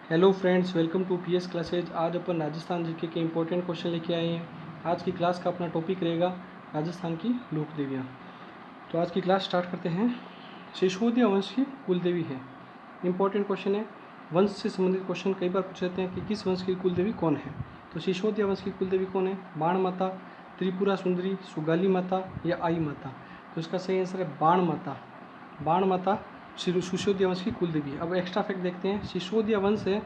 Hello friends, welcome to PS classes. आज अपन Rajasthan GK के इंपॉर्टेंट क्वेश्चन लेके आए हैं। आज की क्लास का अपना टॉपिक रहेगा राजस्थान की लोक देवियाँ। तो आज की क्लास स्टार्ट करते हैं। सिसोदिया वंश की कुल देवी है। इंपॉर्टेंट क्वेश्चन है, वंश से संबंधित क्वेश्चन कई बार पूछ जाते हैं कि किस वंश की कुल देवी कौन है। तो सिसोदिया वंश की कुल देवी कौन है? बाण माता, त्रिपुरा सुंदरी, सुगाली माता या आई माता? तो इसका सही आंसर है बाण माता। बाण माता सिसोदिया वंश की कुल देवी है। अब एक्स्ट्रा फैक्ट देखते हैं। सिसोदिया वंश है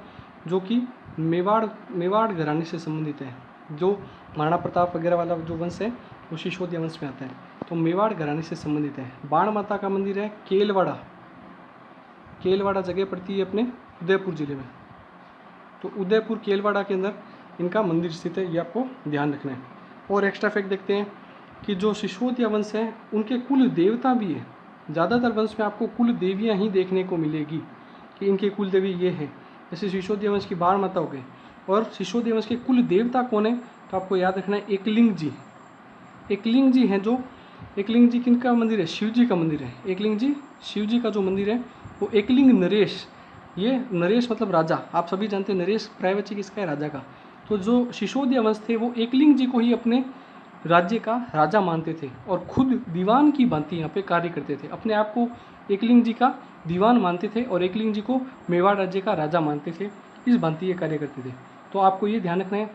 जो कि मेवाड़ घराने से संबंधित है। जो महाराणा प्रताप वगैरह वाला जो वंश है वो सिसोदिया वंश में आता है, तो मेवाड़ घराने से संबंधित है। बाण माता का मंदिर है केलवाड़ा। केलवाड़ा जगह पड़ती है अपने उदयपुर जिले में। तो उदयपुर केलवाड़ा के अंदर इनका मंदिर स्थित है, ये आपको ध्यान रखना है। और एक्स्ट्रा फैक्ट देखते हैं कि जो सिसोदिया वंश है उनके कुल देवता भी है। ज़्यादातर वंश में आपको कुल देवियाँ ही देखने को मिलेगी कि इनके कुल देवी ये हैं। जैसे सिसोदिया वंश की बाण माता हो गई। और सिसोदिया वंश के कुल देवता कौन है? तो आपको याद रखना है एकलिंग जी। एकलिंग जी हैं जो एकलिंग जी किनका मंदिर है? शिव जी का मंदिर है। एकलिंग जी शिव जी का जो मंदिर है वो एकलिंग नरेश, ये नरेश मतलब राजा। आप सभी जानते हैं नरेश प्रायवची किसका है? राजा का। तो जो सिसोदिया वंश थे वो एकलिंग जी को ही अपने राज्य का राजा मानते थे और खुद दीवान की भांति यहाँ पे कार्य करते थे। अपने आप को एकलिंग जी का दीवान मानते थे और एकलिंग जी को मेवाड़ राज्य का राजा मानते थे। इस भांति ये कार्य करते थे। तो आपको ये ध्यान रखना है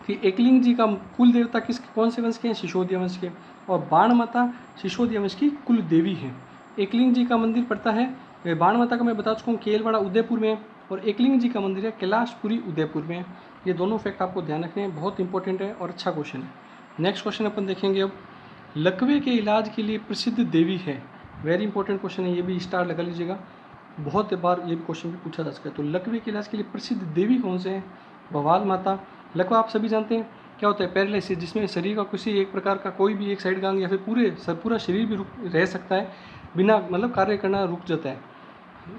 कि एकलिंग जी का कुल देवता कौन से वंश के हैं? सिसोदिया वंश के। और बाण माता सिसोदिया वंश की कुल देवी है। एकलिंग जी का मंदिर पड़ता है, बाण माता का मैं बता चुका हूँ केलवाड़ा उदयपुर में, और एकलिंग जी का मंदिर है कैलाशपुरी उदयपुर में। ये दोनों फैक्ट आपको ध्यान रखने हैं, बहुत इंपॉर्टेंट है और अच्छा क्वेश्चन है। नेक्स्ट क्वेश्चन अपन देखेंगे अब। लकवे के इलाज के लिए प्रसिद्ध देवी है। वेरी इंपॉर्टेंट क्वेश्चन है, ये भी स्टार लगा लीजिएगा, बहुत बार ये भी क्वेश्चन भी पूछा जा चुका है। तो लकवे के इलाज के लिए प्रसिद्ध देवी कौन से हैं? भवाल माता। लकवा आप सभी जानते हैं क्या होता है? पैरालिसिस, जिसमें शरीर का किसी एक प्रकार का कोई भी एक साइड का अंग या फिर पूरा शरीर भी रुक रह सकता है, बिना मतलब कार्य करना रुक जाता है।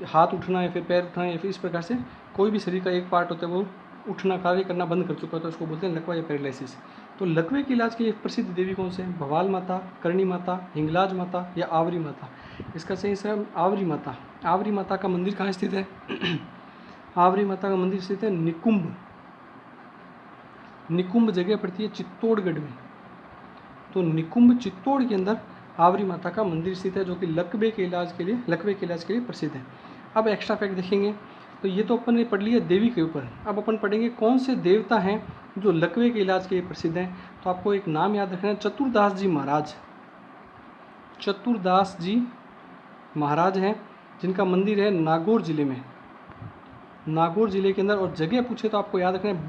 हाथ उठना या फिर पैर उठना या फिर इस प्रकार से कोई भी शरीर का एक पार्ट होता है वो उठना कार्य करना बंद कर चुका है, तो उसको बोलते हैं लकवा या पैरालिसिस। तो लकवे के इलाज के लिए प्रसिद्ध देवी कौन से हैं? भवाल माता, करणी माता, हिंगलाज माता या आवरी माता? इसका सही आंसर है आवरी माता। आवरी माता का मंदिर कहाँ स्थित है? आवरी माता का मंदिर स्थित है निकुंभ। निकुंभ जगह पड़ती है चित्तौड़गढ़ में। तो निकुंभ चित्तौड़ के अंदर आवरी माता का मंदिर स्थित है, जो कि लकवे के इलाज के लिए प्रसिद्ध है। अब एक्स्ट्रा फैक्ट देखेंगे। तो ये तो अपन ने पढ़ लिया देवी के ऊपर। अब अपन पढ़ेंगे कौन से देवता हैं जो लकवे के इलाज के लिए प्रसिद्ध हैं। तो आपको एक नाम याद रखना है, चतुरदास जी महाराज। चतुरदास जी महाराज हैं जिनका मंदिर है नागौर जिले में, नागौर जिले के अंदर। और जगह पूछे तो आपको याद रखना है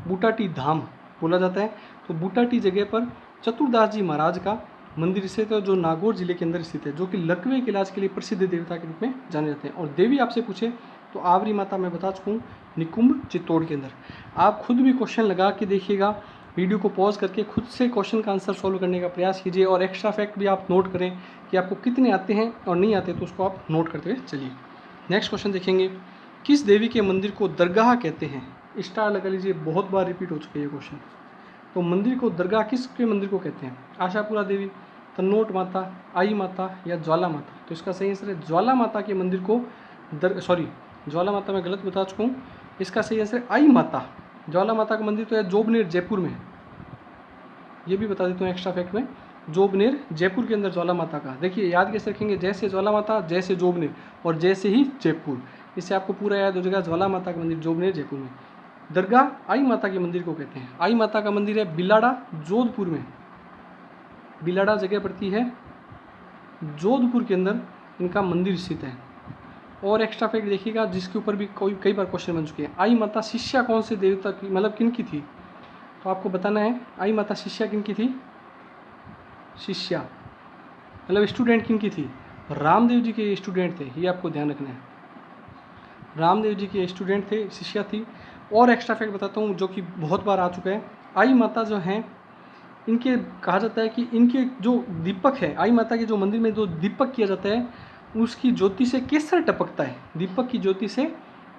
बूटाटी धाम बोला जाता है। तो बूटाटी जगह पर चतुरदास जी महाराज का मंदिर स्थित है, जो नागौर जिले के अंदर स्थित है, जो कि लकवे के इलाज के लिए प्रसिद्ध देवता के रूप में जाने जाते हैं। और देवी आपसे पूछे तो आवरी माता मैं बता चुका हूँ, निकुंभ चित्तौड़ के अंदर। आप खुद भी क्वेश्चन लगा के देखिएगा, वीडियो को पॉज करके खुद से क्वेश्चन का आंसर सॉल्व करने का प्रयास कीजिए। और एक्स्ट्रा फैक्ट भी आप नोट करें कि आपको कितने आते हैं और नहीं आते, तो उसको आप नोट करते हुए चलिए। नेक्स्ट क्वेश्चन देखेंगे, किस देवी के मंदिर को दरगाह कहते हैं? स्टार लगा लीजिए, बहुत बार रिपीट हो चुका है ये क्वेश्चन। तो मंदिर को दरगाह किसके मंदिर को कहते हैं? आशापुरा देवी, तन्नोट माता, आई माता या ज्वाला माता? तो इसका सही आंसर है ज्वाला माता के मंदिर को ज्वाला माता मैं गलत बता चुका हूँ। इसका सही आंसर है आई माता। ज्वाला माता का मंदिर तो है जोबनेर जयपुर में, ये भी बता देता हूँ एक्स्ट्रा फैक्ट में। जोबनेर जयपुर के अंदर ज्वाला माता का, देखिए याद कैसे रखेंगे, जैसे ज्वाला माता जैसे जोबनेर और जैसे ही जयपुर, इससे आपको पूरा याद हो जाएगा। ज्वाला माता का मंदिर जोबनेर जयपुर में। दरगाह आई माता के मंदिर को कहते हैं। आई माता का मंदिर है बिलाड़ा जोधपुर में। बिलाड़ा जगह पड़ती है जोधपुर के अंदर, इनका मंदिर स्थित है। और एक्स्ट्रा फैक्ट देखिएगा जिसके ऊपर भी कई बार क्वेश्चन बन चुके हैं। आई माता शिष्या कौन से देवता की, मतलब किन की थी? तो आपको बताना है आई माता शिष्या किन की थी? शिष्या मतलब स्टूडेंट किन की थी? रामदेव जी के स्टूडेंट थे, ये आपको ध्यान रखना है। रामदेव जी के स्टूडेंट थे, शिष्या थी। और एक्स्ट्रा फैक्ट बताता हूँ जो कि बहुत बार आ चुका है। आई माता जो हैं इनके कहा जाता है कि इनके जो दीपक है, आई माता के जो मंदिर में जो दीपक किया जाता है उसकी ज्योति से केसर टपकता है। दीपक की ज्योति से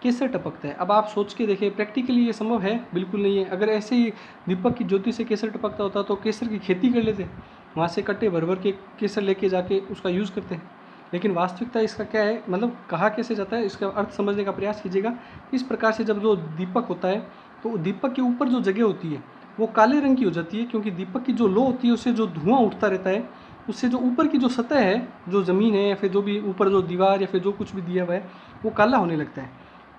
केसर टपकता है। अब आप सोच के देखिए, प्रैक्टिकली ये संभव है? बिल्कुल नहीं है। अगर ऐसे ही दीपक की ज्योति से केसर टपकता होता तो केसर की खेती कर लेते, वहाँ से कट्टे भर भर के केसर लेके जाके उसका यूज़ करते हैं। लेकिन वास्तविकता इसका क्या है, मतलब कहा कैसे जाता है, इसका अर्थ समझने का प्रयास कीजिएगा। इस प्रकार से जब जो दीपक होता है तो दीपक के ऊपर जो जगह होती है वो काले रंग की हो जाती है, क्योंकि दीपक की जो लो होती है उससे जो धुआं उठता रहता है, उससे जो ऊपर की जो सतह है, जो ज़मीन है या फिर जो भी ऊपर जो दीवार या फिर जो कुछ भी दिया हुआ है वो काला होने लगता है।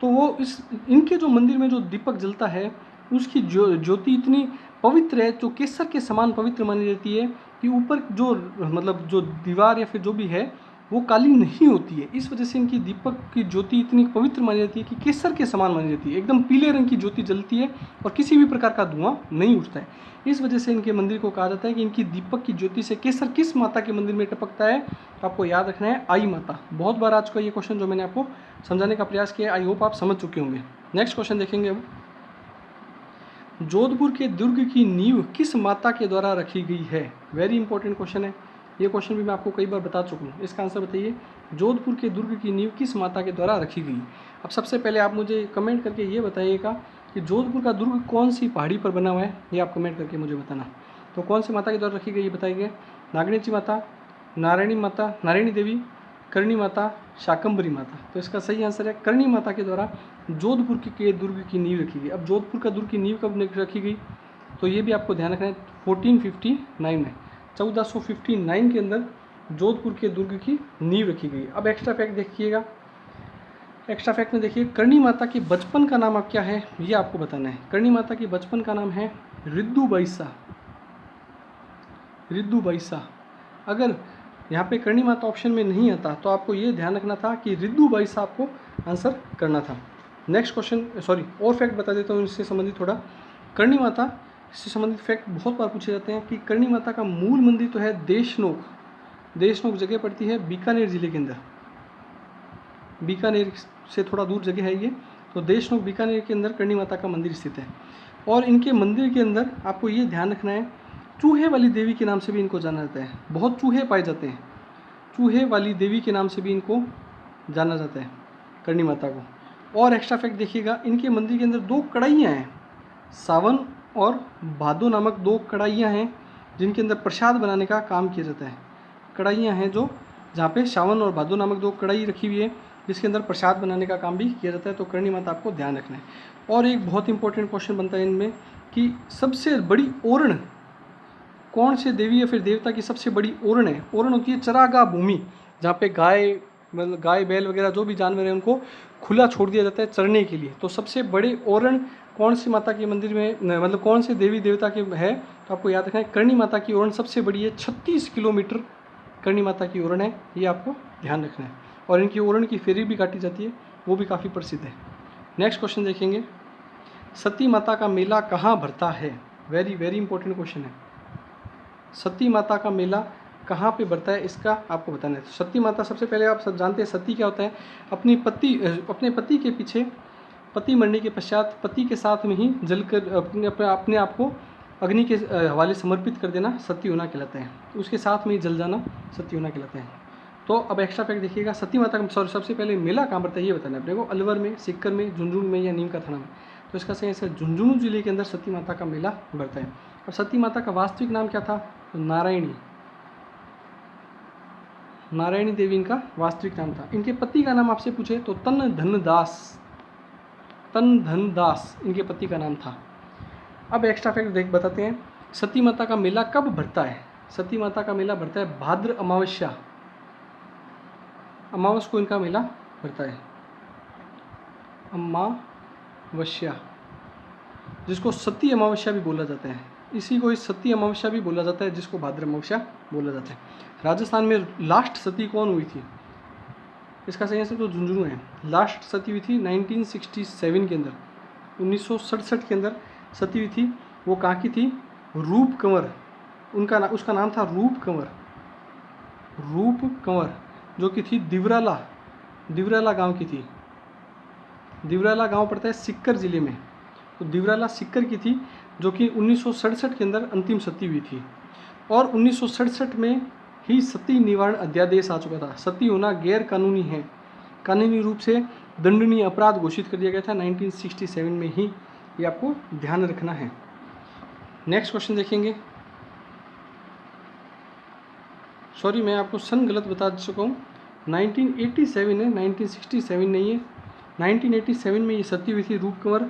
तो वो इस इनके जो मंदिर में जो दीपक जलता है उसकी ज्योति इतनी पवित्र है, जो केसर के समान पवित्र मानी जाती है कि ऊपर जो मतलब जो दीवार या फिर जो भी है वो काली नहीं होती है। इस वजह से इनकी दीपक की ज्योति इतनी पवित्र मानी जाती है कि केसर के समान मानी जाती है, एकदम पीले रंग की ज्योति जलती है और किसी भी प्रकार का धुआं नहीं उठता है। इस वजह से इनके मंदिर को कहा जाता है कि इनकी दीपक की ज्योति से केसर किस माता के मंदिर में टपकता है, तो आपको याद रखना है आई माता। बहुत बार आज का ये क्वेश्चन जो मैंने आपको समझाने का प्रयास किया, आई होप आप समझ चुके होंगे। नेक्स्ट क्वेश्चन देखेंगे अब, जोधपुर के दुर्ग की नींव किस माता के द्वारा रखी गई है। वेरी इंपॉर्टेंट क्वेश्चन है, ये क्वेश्चन भी मैं आपको कई बार बता चुका हूँ। इसका आंसर बताइए, जोधपुर के दुर्ग की नींव किस माता के द्वारा रखी गई। अब सबसे पहले आप मुझे कमेंट करके ये बताइएगा कि जोधपुर का दुर्ग कौन सी पहाड़ी पर बना हुआ है, ये आप कमेंट करके मुझे बताना। तो कौन सी माता के द्वारा रखी गई ये बताइए, नागणेची माता, नारायणी माता, नारायणी देवी, करणी माता, शाकंभरी माता। तो इसका सही आंसर है करणी माता के द्वारा जोधपुर के दुर्ग की नींव रखी गई। अब जोधपुर का दुर्ग की नींव कब रखी गई, तो ये भी आपको ध्यान रखना है 1459 में, 1459 के अंदर जोधपुर के दुर्ग की नींव रखी गई। अब एक्स्ट्रा फैक्ट देखिएगा, एक्स्ट्रा फैक्ट में देखिए करणी माता के बचपन का नाम आप क्या है ये आपको बताना है। करणी माता के बचपन का नाम है रिद्दू बाईसा, रिद्दू बाईसा। अगर यहाँ पे करणी माता ऑप्शन में नहीं आता तो आपको ये ध्यान रखना था कि रिद्दू बाईसा आपको आंसर करना था। नेक्स्ट क्वेश्चन, सॉरी और फैक्ट बता देता हूँ इससे संबंधित थोड़ा। करणी माता से संबंधित फैक्ट बहुत बार पूछे जाते हैं कि करणी माता का मूल मंदिर तो है देशनोक, देशनोक जगह पड़ती है बीकानेर जिले के अंदर, बीकानेर से थोड़ा दूर जगह है ये, तो देशनोक बीकानेर के अंदर करणी माता का मंदिर स्थित है। और इनके मंदिर के अंदर आपको ये ध्यान रखना है, चूहे वाली देवी के नाम से भी इनको जाना जाता है, बहुत चूहे पाए जाते हैं, चूहे वाली देवी के नाम से भी इनको जाना जाता है करणी माता को। और एक्स्ट्रा फैक्ट देखिएगा, इनके मंदिर के अंदर 2 कढ़ाइयाँ हैं, सावन और भादो नामक 2 कढ़ाइयाँ हैं जिनके अंदर प्रसाद बनाने का काम किया जाता है। कढ़ाइयाँ हैं जो जहाँ पे सावन और भादो नामक 2 कढ़ाई रखी हुई है जिसके अंदर प्रसाद बनाने का काम भी किया जाता है। तो करणी माता आपको ध्यान रखना है। और एक बहुत इंपॉर्टेंट क्वेश्चन बनता है इनमें कि सबसे बड़ी ओरण कौन से देवी या फिर देवता की सबसे बड़ी ओरण है। ओरण होती है चरागाह भूमि, जहाँ पे गाय मतलब गाय बैल वगैरह जो भी जानवर है उनको खुला छोड़ दिया जाता है चरने के लिए। तो सबसे बड़े ओरण कौन सी माता के मंदिर में मतलब कौन से देवी देवता के है, तो आपको याद रखना है करणी माता की ओरण सबसे बड़ी है, 36 किलोमीटर करणी माता की ओरण है, ये आपको ध्यान रखना है। और इनकी ओरण की फेरी भी काटी जाती है, वो भी काफ़ी प्रसिद्ध है। नेक्स्ट क्वेश्चन देखेंगे, सती माता का मेला कहाँ भरता है। वेरी वेरी इंपॉर्टेंट क्वेश्चन है, सती माता का मेला कहाँ पे भरता है इसका आपको बताना है। तो सती माता सबसे पहले आप सब जानते हैं सती क्या होता है, अपने पति के पीछे, पति मरने के पश्चात पति के साथ में ही जलकर अपने आप को अग्नि के हवाले समर्पित कर देना सती होना कहलाता है। तो उसके साथ में ही जल जाना सती होना कहलाता है। तो अब एक्स्ट्रा फैक्ट देखिएगा, सती माता का सबसे पहले मेला कहाँ भरता है ये बताना है अपने को, अलवर में, सीकर में, झुंझुनू में या नीम का थाना में। तो इसका सही आंसर झुंझुनू जिले के अंदर सती माता का मेला भरता है। और सती माता का वास्तविक नाम क्या था, तो नारायणी, नारायणी देवी इनका वास्तविक नाम था। इनके पति का नाम आपसे पूछे तो तन धन दास, तन धन दास इनके पति का नाम था। अब एक्स्ट्रा फैक्ट देख बताते हैं, सती माता का मेला कब भरता है। सती माता का मेला भरता है भाद्र अमावस्या, अमावस को इनका मेला भरता है, अमावस्या, जिसको सती अमावस्या भी बोला जाता है। इसी को सती अमावस्या भी बोला जाता है, जिसको भाद्र अमावस्या बोला जाता है। राजस्थान में लास्ट सती कौन हुई थी, इसका सही आंसर तो झुंझुनू है। लास्ट सती हुई थी 1967 के अंदर, 1967 के अंदर सती हुई थी। वो कहाँ की थी, रूप कंवर, उसका नाम था रूप कंवर, रूप कंवर, जो कि थी दिवराला, दिवराला गांव की थी। दिवराला गांव पड़ता है सीकर जिले में, तो दिवराला सीकर की थी, जो कि 1967 के अंदर अंतिम सती हुई थी। और 1967 में ही सती निवारण अध्यादेश आ चुका था। सती होना गैर कानूनी है, कानूनी रूप से दंडनीय अपराध घोषित कर दिया गया था 1967 में ही, ये आपको ध्यान रखना है। नेक्स्ट क्वेश्चन देखेंगे, सॉरी मैं आपको सन गलत बता चुका हूँ, 1987 है, 1967 नहीं है। 1987 में ये सती हुई थी रूप कंवर,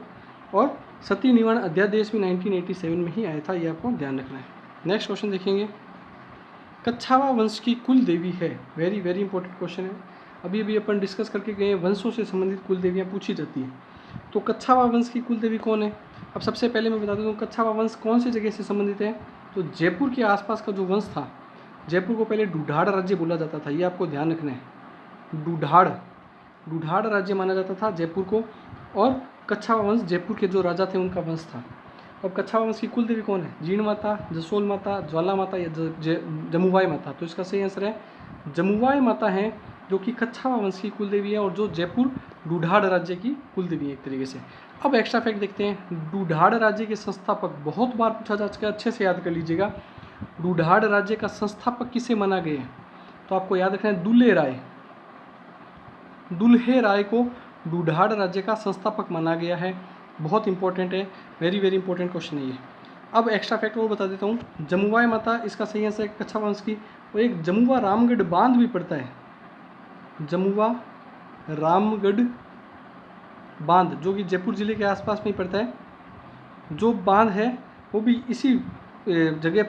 और सती निवारण अध्यादेश भी 1987 में ही आया था, ये आपको ध्यान रखना है। नेक्स्ट क्वेश्चन देखेंगे, कच्छावा वंश की कुल देवी है, वेरी वेरी इंपॉर्टेंट क्वेश्चन है। अभी अभी अपन डिस्कस करके गए, वंशों से संबंधित कुल देवियाँ पूछी जाती हैं। तो कच्छावा वंश की कुल देवी कौन है? अब सबसे पहले मैं बता देता हूँ कच्छावा वंश कौन सी जगह से संबंधित है। तो जयपुर के आसपास का जो वंश था, जयपुर को पहले ढूढ़ाड़ राज्य बोला जाता था, ये आपको ध्यान रखना है। ढूढ़ाड़ राज्य माना जाता था जयपुर को, और कच्छावा वंश जयपुर के जो राजा थे उनका वंश था। अब कच्छावा वंश की कुल देवी कौन है? जीण माता, जसोल माता, ज्वाला माता या जमुवाई माता। तो इसका सही आंसर है जमुवाई माता है, जो कि कच्छावा वंश की कुल देवी है, और जो जयपुर ढूढ़ाड़ राज्य की कुल देवी है एक तरीके से। अब एक्स्ट्रा फैक्ट देखते हैं, ढूढ़ाड़ राज्य के संस्थापक बहुत बार पूछा जा चुका है, अच्छे से याद कर लीजिएगा। ढूढ़ाड़ राज्य का संस्थापक किसे माना गया है? तो आपको याद रखना है दुल्हे राय को ढूढ़ाड़ राज्य का संस्थापक माना गया है। बहुत इंपॉर्टेंट है, वेरी वेरी इंपॉर्टेंट क्वेश्चन है ये। अब एक्स्ट्रा फैक्ट और बता देता हूँ, जमुवाई माता इसका सही आंसर है कच्छावा वंश की। और एक जमुवा रामगढ़ बांध भी पड़ता है, जमुवा रामगढ़ बांध, जो कि जयपुर जिले के आसपास में ही पड़ता है। जो बांध है वो भी इसी जगह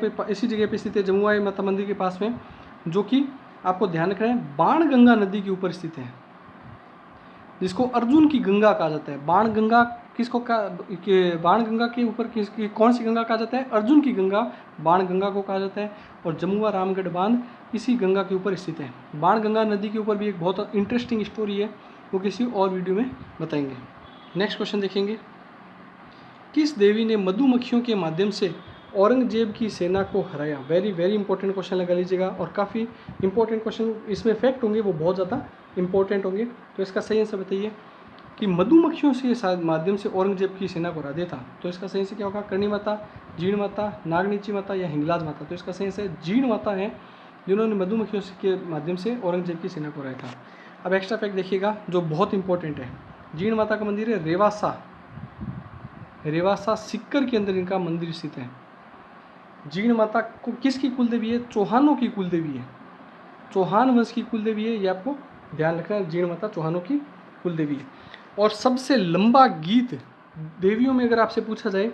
पे स्थित है, जमुवाई माता मंदिर के पास में, जो कि आपको ध्यान रखना है बाणगंगा नदी के ऊपर स्थित है, जिसको अर्जुन की गंगा कहा जाता है। बाणगंगा के ऊपर कौन सी गंगा कहा जाता है? अर्जुन की गंगा बाणगंगा को कहा जाता है। और जमुआ रामगढ़ बांध इसी गंगा के ऊपर स्थित है। बाणगंगा नदी के ऊपर भी एक बहुत इंटरेस्टिंग स्टोरी है, वो किसी और वीडियो में बताएंगे। नेक्स्ट क्वेश्चन देखेंगे, किस देवी ने मधुमक्खियों के माध्यम से औरंगजेब की सेना को हराया? वेरी वेरी इंपॉर्टेंट क्वेश्चन लगा लीजिएगा, और काफ़ी इंपॉर्टेंट क्वेश्चन इसमें फैक्ट होंगे, वो बहुत ज़्यादा इंपॉर्टेंट होंगे। तो इसका सही आंसर बताइए कि मधुमक्खियों से माध्यम से औरंगजेब की सेना को हरा दिया था। तो इसका सही आंसर क्या होगा? करणी माता, जीण माता, नागनीची माता या हिंगलाज माता। तो इसका सही आंसर जीण माता है, जिन्होंने मधुमक्खियों के माध्यम से औरंगजेब की सेना को हराया था। अब एक्स्ट्रा फैक्ट देखिएगा जो बहुत इंपॉर्टेंट है, जीण माता का मंदिर है रेवासा सिक्कर के अंदर इनका मंदिर स्थित है। जीण माता को किसकी कुल देवी है? चौहानों की कुल देवी है, चौहान वंश की कुल देवी है, ये आपको ध्यान रखना है। जीण माता चौहानों की कुल देवी है। और सबसे लंबा गीत देवियों में अगर आपसे पूछा जाए,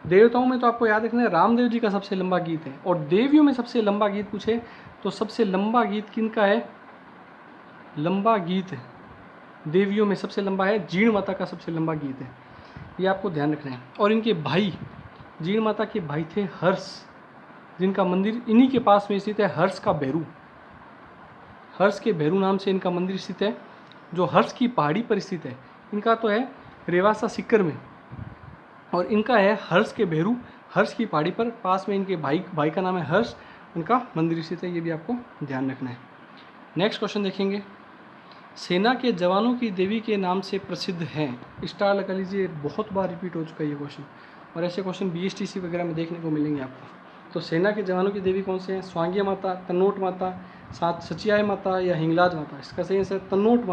देवताओं में तो आपको याद रखना है रामदेव जी का सबसे लंबा गीत है, और देवियों में सबसे लंबा गीत पूछे तो सबसे लंबा गीत किनका है? लंबा गीत देवियों में सबसे लंबा है जीण माता का सबसे लंबा गीत है, ये आपको ध्यान रखना है। और इनके भाई, जीण माता के भाई थे हर्ष, जिनका मंदिर इन्हीं के पास में स्थित है, हर्ष के भैरू नाम से इनका मंदिर स्थित है, जो हर्ष की पहाड़ी पर स्थित है। इनका तो है रेवासा सिक्कर में, और इनका है हर्ष के भैरू, हर्ष की पहाड़ी पर पास में इनके भाई का नाम है हर्ष, उनका मंदिर स्थित है, ये भी आपको ध्यान रखना है। नेक्स्ट क्वेश्चन देखेंगे, सेना के जवानों की देवी के नाम से प्रसिद्ध हैं, स्टार लगा लीजिए, बहुत बार रिपीट हो चुका है ये क्वेश्चन, और ऐसे क्वेश्चन BSTC वगैरह में देखने को मिलेंगे आपको। तो सेना के जवानों की देवी कौन से हैं? स्वांग्य माता, तन्नोट माता, सचियाय माता या हिंगलाज माता। इसका सही आंसर तन्नोट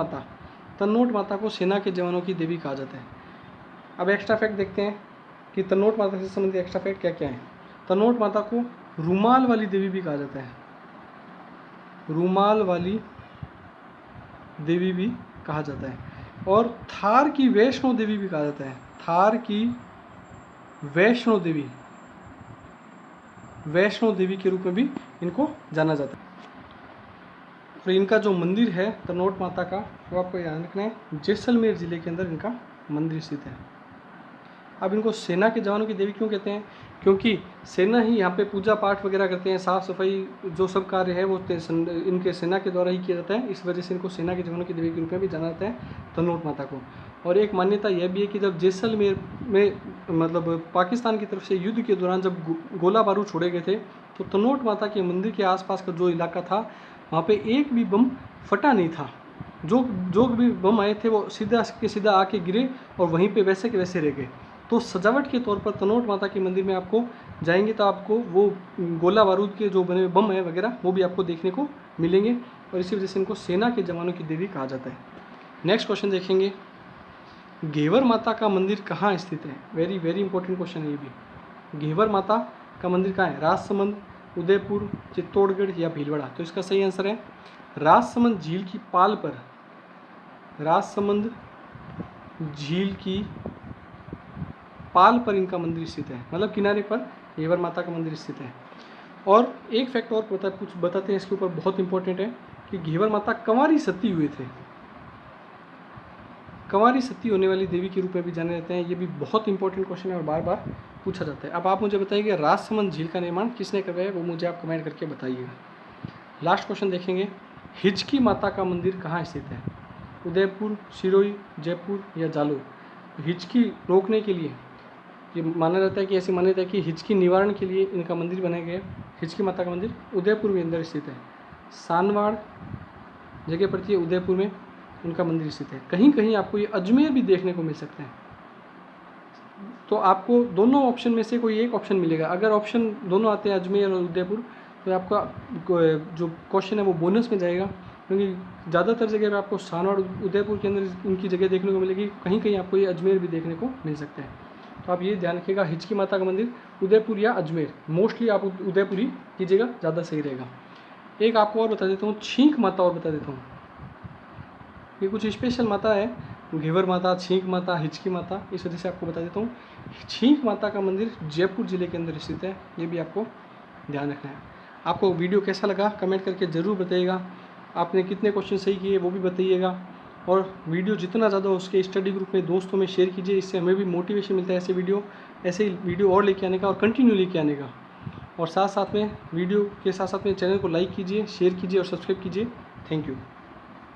माता को सेना के जवानों की देवी कहा जाता है। अब एक्स्ट्रा फैक्ट देखते हैं कि तन्नोट माता से संबंधित एक्स्ट्रा फैक्ट क्या क्या है। तन्नोट माता को रूमाल वाली देवी भी कहा जाता है, रूमाल वाली देवी भी कहा जाता है। और थार की वैष्णो देवी भी कहा जाता है, थार की वैष्णो देवी के रूप में भी इनको जाना जाता है। और इनका जो मंदिर है तन्नोट माता का, वो आपको याद रखना है, जैसलमेर जिले के अंदर इनका मंदिर स्थित है। अब इनको सेना के जवानों की देवी क्यों कहते हैं? क्योंकि सेना ही यहाँ पे पूजा पाठ वगैरह करते हैं, साफ़ सफाई जो सब कार्य है वो इनके सेना के द्वारा ही किया जाता है, इस वजह से इनको सेना के जवानों की देवी के रूप में भी जाना जाता है तन्नोट माता को। और एक मान्यता यह भी है कि जब जैसलमेर में मतलब पाकिस्तान की तरफ से युद्ध के दौरान जब गोला बारूद छोड़े गए थे, तो तन्नोट माता के मंदिर के आसपास का जो इलाका था वहाँ पे एक भी बम फटा नहीं था, जो भी बम आए थे वो सीधा के सीधा आके गिरे और वहीं पे वैसे के वैसे रह गए। तो सजावट के तौर पर तन्नोट माता के मंदिर में आपको जाएंगे तो आपको वो गोला बारूद के जो बने हुए बम है वगैरह वो भी आपको देखने को मिलेंगे, और इसी वजह से इनको सेना के जवानों की देवी कहा जाता है। नेक्स्ट क्वेश्चन देखेंगे, घेवर माता का मंदिर कहाँ स्थित है? वेरी वेरी इंपॉर्टेंट क्वेश्चन है ये भी। घेवर माता का मंदिर कहाँ है? राजसमंद, उदयपुर, चित्तौड़गढ़ या भीलवाड़ा। तो इसका सही आंसर है राजसमंद झील की पाल पर, राजसमंद झील की पाल पर इनका मंदिर स्थित है, मतलब किनारे पर घेवर माता का मंदिर स्थित है। और एक फैक्ट और कुछ बताते हैं इसके ऊपर, बहुत इंपॉर्टेंट है कि घेवर माता कंवारी सती हुए थे, कंवारी सती होने वाली देवी के रूप में भी जाने जाते हैं। ये भी बहुत इंपॉर्टेंट क्वेश्चन है और बार बार पूछा जाता है। अब आप मुझे बताइए राजसमंद झील का निर्माण किसने करवाया, वो मुझे आप कमेंट करके बताइएगा। लास्ट क्वेश्चन देखेंगे, हिचकी माता का मंदिर कहाँ स्थित है, उदयपुर, सिरोही, जयपुर या जालोर। हिचकी रोकने के लिए ये माना जाता है कि ऐसी मान्यता है कि हिचकी निवारण के लिए इनका मंदिर बनाया गया। हिचकी माता का मंदिर उदयपुर के अंदर स्थित है। सानवाड़ जगह पड़ती है, उदयपुर में उनका मंदिर स्थित है। कहीं कहीं आपको ये अजमेर भी देखने को मिल सकते हैं। तो आपको दोनों ऑप्शन में से कोई एक ऑप्शन मिलेगा। अगर ऑप्शन दोनों आते हैं अजमेर और उदयपुर, तो आपका जो क्वेश्चन है वो बोनस में जाएगा, क्योंकि ज़्यादातर जगह पे आपको सानवाड़ उदयपुर के अंदर इनकी जगह देखने को मिलेगी, कहीं कहीं आपको ये अजमेर भी देखने को मिल सकते हैं। तो आप ये ध्यान रखिएगा, हिचकी माता का मंदिर उदयपुर या अजमेर, मोस्टली आप उदयपुर ही कीजिएगा, ज़्यादा सही रहेगा। एक आपको और बता देता हूँ, छींक माता और बता देता हूँ। ये कुछ स्पेशल माता है, घेवर माता, छींक माता, हिचकी माता, इस वजह से आपको बता देता हूँ। छींक माता का मंदिर जयपुर जिले के अंदर स्थित है, ये भी आपको ध्यान रखना है। आपको वीडियो कैसा लगा कमेंट करके ज़रूर बताइएगा। आपने कितने क्वेश्चन सही किए वो भी बताइएगा। और वीडियो जितना ज़्यादा हो उसके स्टडी ग्रुप में दोस्तों में शेयर कीजिए, इससे हमें भी मोटिवेशन मिलता है ऐसे ही वीडियो और लेके आने का और कंटिन्यू लेके आने का। और साथ साथ में वीडियो के साथ साथ में चैनल को लाइक कीजिए, शेयर कीजिए और सब्सक्राइब कीजिए। Thank you.